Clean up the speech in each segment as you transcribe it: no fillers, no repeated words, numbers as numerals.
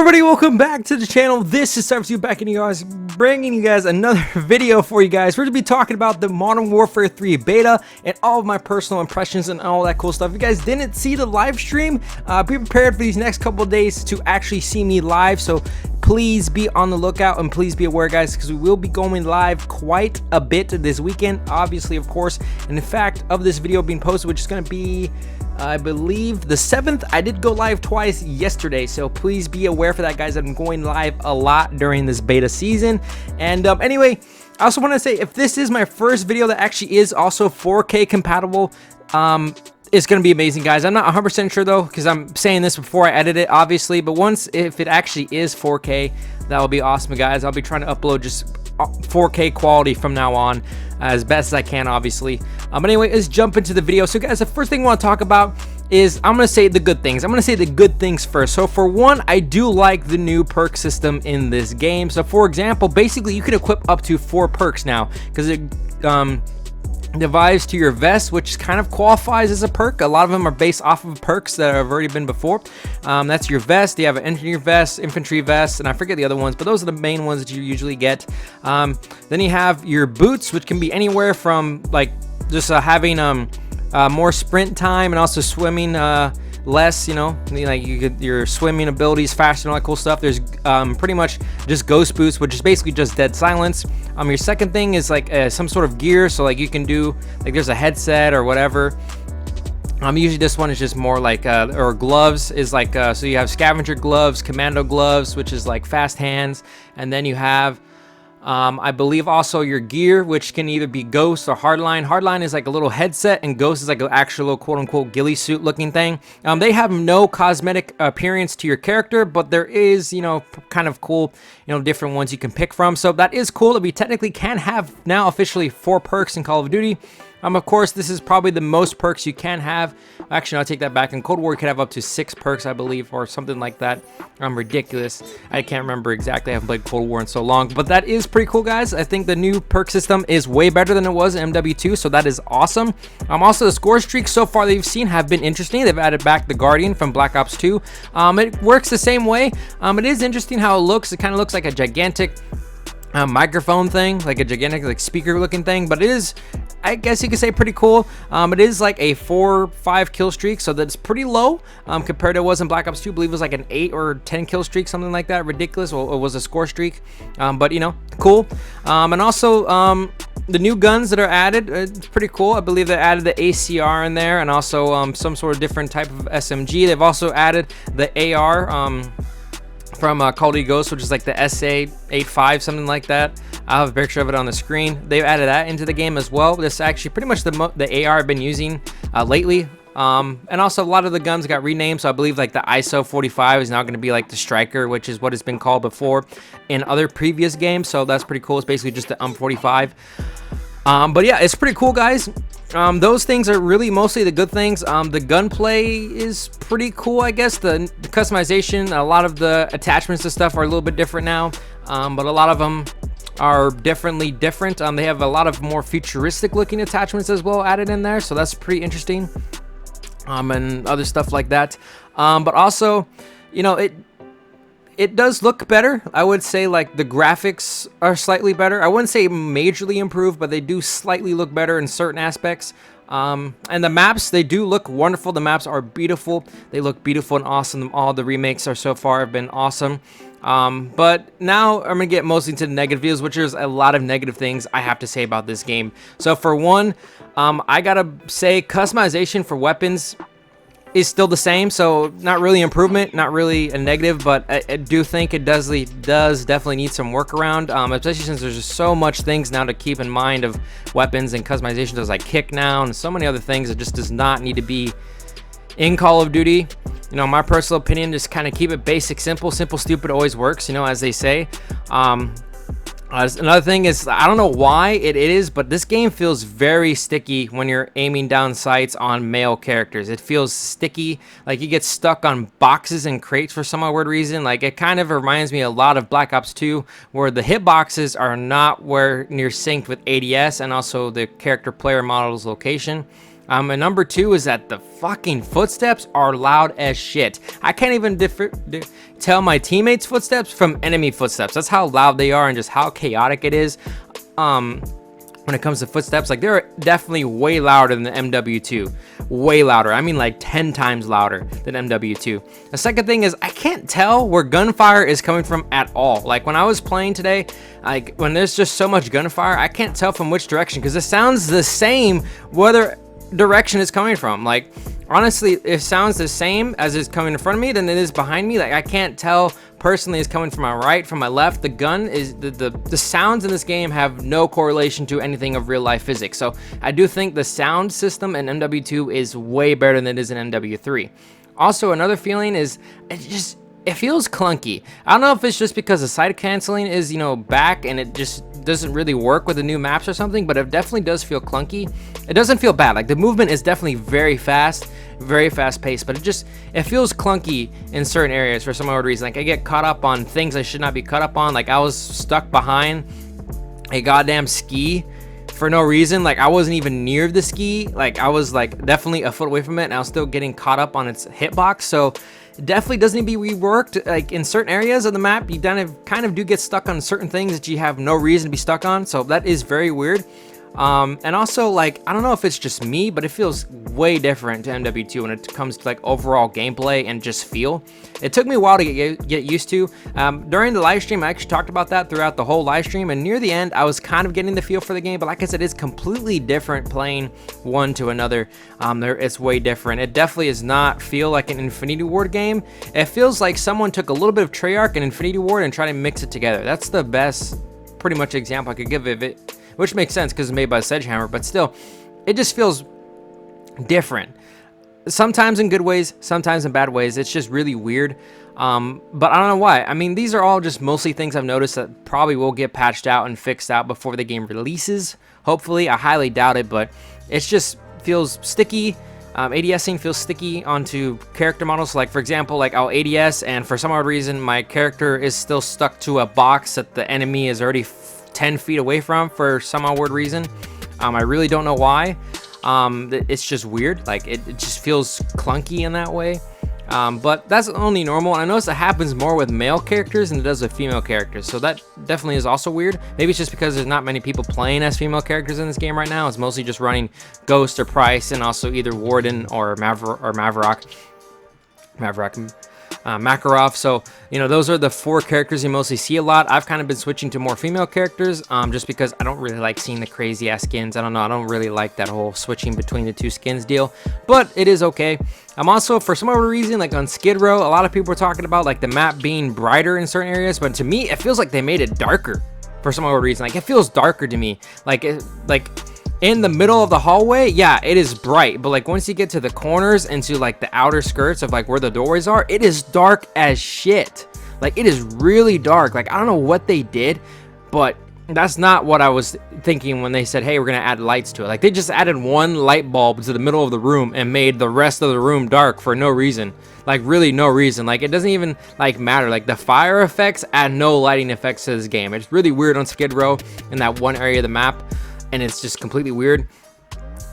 everybody, welcome back to the channel. This is Sypher bringing you guys another video for you guys. We're going to be talking about the Modern Warfare 3 beta and all of my personal impressions and all that cool stuff. If you guys didn't see the live stream, be prepared for these next couple of days to actually see me live. So please be on the lookout and please be aware, guys, because we will be going live quite a bit this weekend, obviously, of course. And in fact, of this video being posted, which is going to be, I believe, the 7th. I did go live twice yesterday, so please be aware for that, guys. I'm going live a lot during this beta season. And anyway, I also want to say, if this is my first video that actually is also 4K compatible, it's going to be amazing, guys. I'm not 100% sure, though, because I'm saying this before I edit it, obviously. But once, if it actually is 4K, that will be awesome, guys. I'll be trying to upload just 4K quality from now on as best as I can, obviously. But anyway, let's jump into the video. So, guys, the first thing I want to talk about is I'm going to say the good things. I'm going to say the good things first. So, for one, I do like the new perk system in this game. So, for example, basically, you can equip up to 4 perks now because it divides to your vest, which kind of qualifies as a perk. A lot of them are based off of perks that have already been before. That's your vest. You have an engineer vest, infantry vest, and I forget the other ones, but those are the main ones that you usually get. Then you have your boots, which can be anywhere from like just having more sprint time and also swimming less, you know, like your swimming abilities faster and all that cool stuff. There's pretty much just ghost boots, which is basically just dead silence. Your second thing is like some sort of gear, so like you can do like there's a headset or whatever. Usually this one is just more like or gloves is like so you have scavenger gloves, commando gloves, which is like fast hands, and then you have I believe also your gear, which can either be Ghost or Hardline. Hardline is like a little headset, and Ghost is like an actual little quote-unquote ghillie suit looking thing. They have no cosmetic appearance to your character, but there is, you know, kind of cool, you know, different ones you can pick from. So that is cool that we technically can have now officially 4 perks in Call of Duty. Of course, this is probably the most perks you can have. Actually, I'll take that back. In Cold War, you could have up to 6 perks, I believe, or something like that. Ridiculous. I can't remember exactly. I haven't played Cold War in so long. But that is pretty cool, guys. I think the new perk system is way better than it was in MW2, so that is awesome. Also, the score streaks so far that you've seen have been interesting. They've added back the Guardian from Black Ops 2. It works the same way. It is interesting how it looks. It kind of looks like a gigantic microphone thing, like a gigantic like speaker looking thing, but it is, I guess you could say, pretty cool. It is like a 4-5 kill streak, so that's pretty low compared to what it was in Black Ops 2. I believe it was like an 8 or 10 kill streak, something like that. Ridiculous. Well, it was a score streak, but you know, cool. And also the new guns that are added, it's pretty cool. I believe they added the ACR in there, and also some sort of different type of SMG. They've also added the AR from Call of Duty Ghosts, which is like the SA-85, something like that. I have a picture of it on the screen. They've added that into the game as well. This is actually pretty much the AR I've been using lately. And also a lot of the guns got renamed, so I believe like the ISO 45 is now going to be like the Striker, which is what it's been called before in other previous games. So that's pretty cool. It's basically just the 45. But yeah, it's pretty cool, guys. Those things are really mostly the good things. The gunplay is pretty cool, I guess. The customization, a lot of the attachments and stuff are a little bit different now, but a lot of them are definitely different. They have a lot of more futuristic looking attachments as well added in there, so that's pretty interesting, and other stuff like that. But also, you know, it does look better. I would say like the graphics are slightly better. I wouldn't say majorly improved, but they do slightly look better in certain aspects. And the maps, they do look wonderful. The maps are beautiful. They look beautiful and awesome. All the remakes are so far have been awesome. But now I'm gonna get mostly into the negative views, which is a lot of negative things I have to say about this game. So for one, I gotta say customization for weapons is still the same, so not really improvement, not really a negative, but I do think it does definitely need some workaround, especially since there's just so much things now to keep in mind of weapons and customization. There's like kick now and so many other things that just does not need to be in Call of Duty. You know, my personal opinion, just kind of keep it basic, simple, stupid always works, you know, as they say. Another thing is, I don't know why it is, but this game feels very sticky when you're aiming down sights on male characters. It feels sticky, like you get stuck on boxes and crates for some weird reason. Like, it kind of reminds me a lot of Black Ops 2, where the hitboxes are not where near synced with ADS and also the character player model's location. And number 2 is that the fucking footsteps are loud as shit. I can't even tell my teammates' footsteps from enemy footsteps. That's how loud they are and just how chaotic it is. When it comes to footsteps, like they're definitely way louder than the MW2. Way louder. I mean like 10 times louder than MW2. The second thing is I can't tell where gunfire is coming from at all. Like when I was playing today, like when there's just so much gunfire, I can't tell from which direction because it sounds the same whether direction it's coming from. Like honestly, it sounds the same as it's coming in front of me than it is behind me. Like I can't tell personally it's coming from my right, from my left. The gun is the sounds in this game have no correlation to anything of real life physics. So I do think the sound system in MW2 is way better than it is in MW3. Also, another feeling is it feels clunky. I don't know if it's just because the side canceling is, you know, back and it just doesn't really work with the new maps or something, but it definitely does feel clunky. It doesn't feel bad. Like the movement is definitely very fast paced, but it feels clunky in certain areas for some odd reason. Like I get caught up on things I should not be caught up on. Like I was stuck behind a goddamn ski for no reason. Like I wasn't even near the ski. Like I was like definitely a foot away from it and I was still getting caught up on its hitbox. So it definitely does need to be reworked. Like in certain areas of the map, you kind of do get stuck on certain things that you have no reason to be stuck on. So that is very weird. And also, like, I don't know if it's just me, but it feels way different to MW2 when it comes to like overall gameplay and just feel. It took me a while to get used to. During the live stream, I actually talked about that throughout the whole live stream, and near the end, I was kind of getting the feel for the game. But like I said, it's completely different playing one to another. It's way different. It definitely does not feel like an Infinity Ward game. It feels like someone took a little bit of Treyarch and Infinity Ward and tried to mix it together. That's the best, pretty much example I could give of it. Which makes sense because it's made by Sledgehammer, but still, it just feels different. Sometimes in good ways, sometimes in bad ways. It's just really weird. But I don't know why. I mean, these are all just mostly things I've noticed that probably will get patched out and fixed out before the game releases. Hopefully, I highly doubt it, but it just feels sticky. ADSing feels sticky onto character models. Like for example, like I'll ADS and for some odd reason, my character is still stuck to a box that the enemy is already 10 feet away from for some odd reason. I really don't know why. It's just weird. Like it just feels clunky in that way. But that's only normal. And I notice it happens more with male characters than it does with female characters. So that definitely is also weird. Maybe it's just because there's not many people playing as female characters in this game right now. It's mostly just running Ghost or Price and also either Warden or Makarov. So, you know, those are the 4 characters you mostly see a lot. I've kind of been switching to more female characters just because I don't really like seeing the crazy ass skins. I don't know. I don't really like that whole switching between the 2 skins deal, but it is okay. I'm also, for some other reason, like on Skid Row, a lot of people are talking about like the map being brighter in certain areas, but to me, it feels like they made it darker for some other reason. Like it feels darker to me. Like in the middle of the hallway, yeah, it is bright, but like once you get to the corners and to like the outer skirts of like where the doorways are, it is dark as shit. Like it is really dark. Like I don't know what they did, but that's not what I was thinking when they said, hey, we're gonna add lights to it. Like they just added one light bulb to the middle of the room and made the rest of the room dark for no reason. Like really no reason. Like it doesn't even like matter. Like the fire effects add no lighting effects to this game. It's really weird on Skid Row in that one area of the map, and it's just completely weird.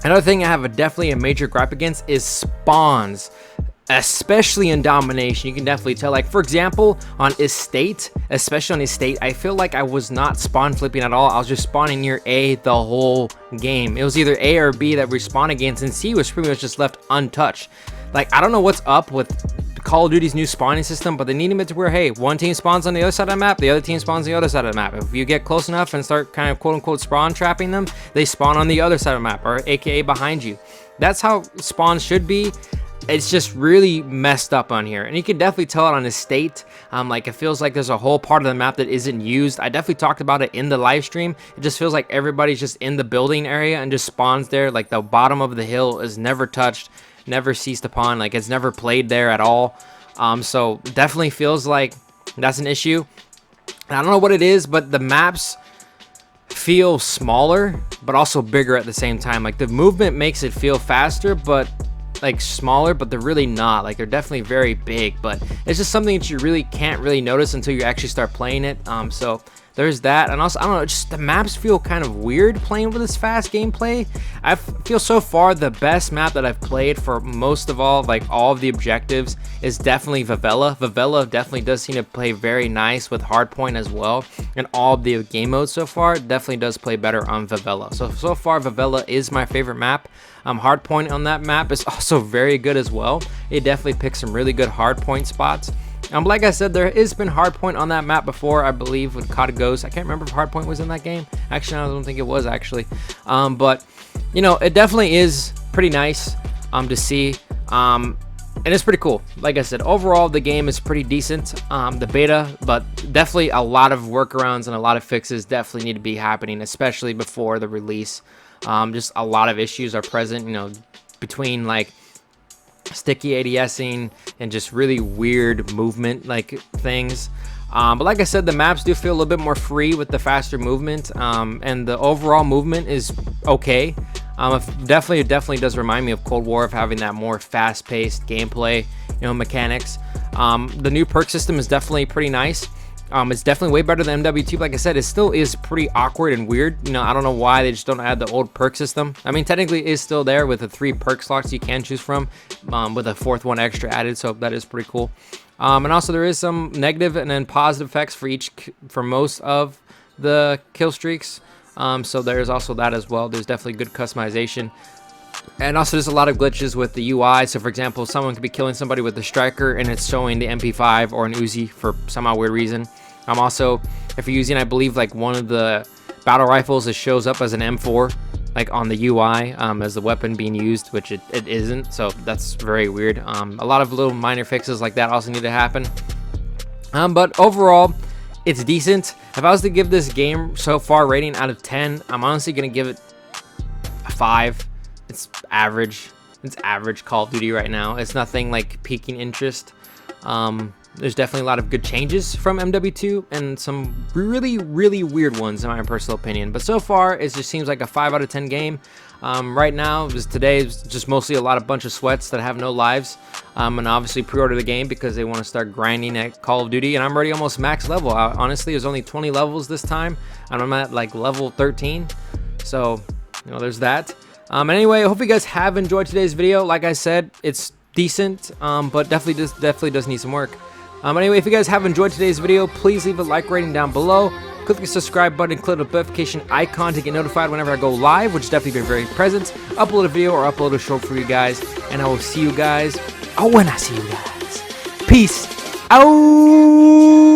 Another thing I have definitely a major gripe against is spawns, especially in Domination. You can definitely tell, like for example on Estate, especially on Estate, I feel like I was not spawn flipping at all. I was just spawning near A the whole game. It was either A or B that we spawn against, and C was pretty much just left untouched. Like I don't know what's up with Call of Duty's new spawning system, but they need it to where, hey, one team spawns on the other side of the map, the other team spawns on the other side of the map. If you get close enough and start kind of quote-unquote spawn trapping them, they spawn on the other side of the map, or aka behind you. That's how spawns should be. It's just really messed up on here, and you can definitely tell it on Estate. Like it feels like there's a whole part of the map that isn't used. I definitely talked about it in the live stream. It just feels like everybody's just in the building area and just spawns there. Like the bottom of the hill is never touched, never ceased upon. Like it's never played there at all. So definitely feels like that's an issue. And I don't know what it is, but the maps feel smaller but also bigger at the same time. Like the movement makes it feel faster but like smaller, but they're really not. Like they're definitely very big, but it's just something that you really can't really notice until you actually start playing it. So there's that. And also, I don't know, just the maps feel kind of weird playing with this fast gameplay. I feel so far the best map that I've played for most of all, like all of the objectives, is definitely Favela. Favela definitely does seem to play very nice with Hardpoint as well. And all of the game modes so far definitely does play better on Favela. So far Favela is my favorite map. Hardpoint on that map is also very good as well. It definitely picks some really good hardpoint spots. Like I said, there has been hardpoint on that map before, I believe, with COD Ghost. I can't remember if hardpoint was in that game. Actually, I don't think it was, actually. But, you know, it definitely is pretty nice to see. And it's pretty cool. Like I said, overall, the game is pretty decent, the beta, but definitely a lot of workarounds and a lot of fixes definitely need to be happening, especially before the release. Just a lot of issues are present, you know, between, like, sticky ADSing and just really weird movement like things. But like I said, the maps do feel a little bit more free with the faster movement, and the overall movement is okay. It definitely does remind me of Cold War, of having that more fast-paced gameplay, you know, mechanics. The new perk system is definitely pretty nice. It's definitely way better than MW2. Like I said, it still is pretty awkward and weird. You know, I don't know why they just don't add the old perk system. I mean, technically it is still there with the 3 perk slots you can choose from, with a 4th one extra added, so that is pretty cool. And also there is some negative and then positive effects for most of the kill streaks. So there's also that as well. There's definitely good customization. And also there's a lot of glitches with the UI. So for example, someone could be killing somebody with the striker and it's showing the MP5 or an Uzi for some odd weird reason. Also, if you're using, I believe, like one of the battle rifles, it shows up as an M4 like on the UI as the weapon being used, which it isn't. So that's very weird. A lot of little minor fixes like that also need to happen. But overall, it's decent. If I was to give this game so far rating out of 10, I'm honestly gonna give it a 5. It's average. It's average Call of Duty right now. It's nothing like piquing interest. There's definitely a lot of good changes from MW2 and some really weird ones in my personal opinion. But so far, it just seems like a 5 out of 10 game. Right now, today is just mostly a bunch of sweats that have no lives. And obviously pre-order the game because they want to start grinding at Call of Duty. And I'm already almost max level. Honestly, there's only 20 levels this time. And I'm at like level 13. So, you know, there's that. Anyway, I hope you guys have enjoyed today's video. Like I said, it's decent, but definitely does need some work. Anyway, if you guys have enjoyed today's video, please leave a like rating down below. Click the subscribe button and click the notification icon to get notified whenever I go live, which is definitely very present. Upload a video or upload a short for you guys, and I will see you guys when I see you guys. Peace out.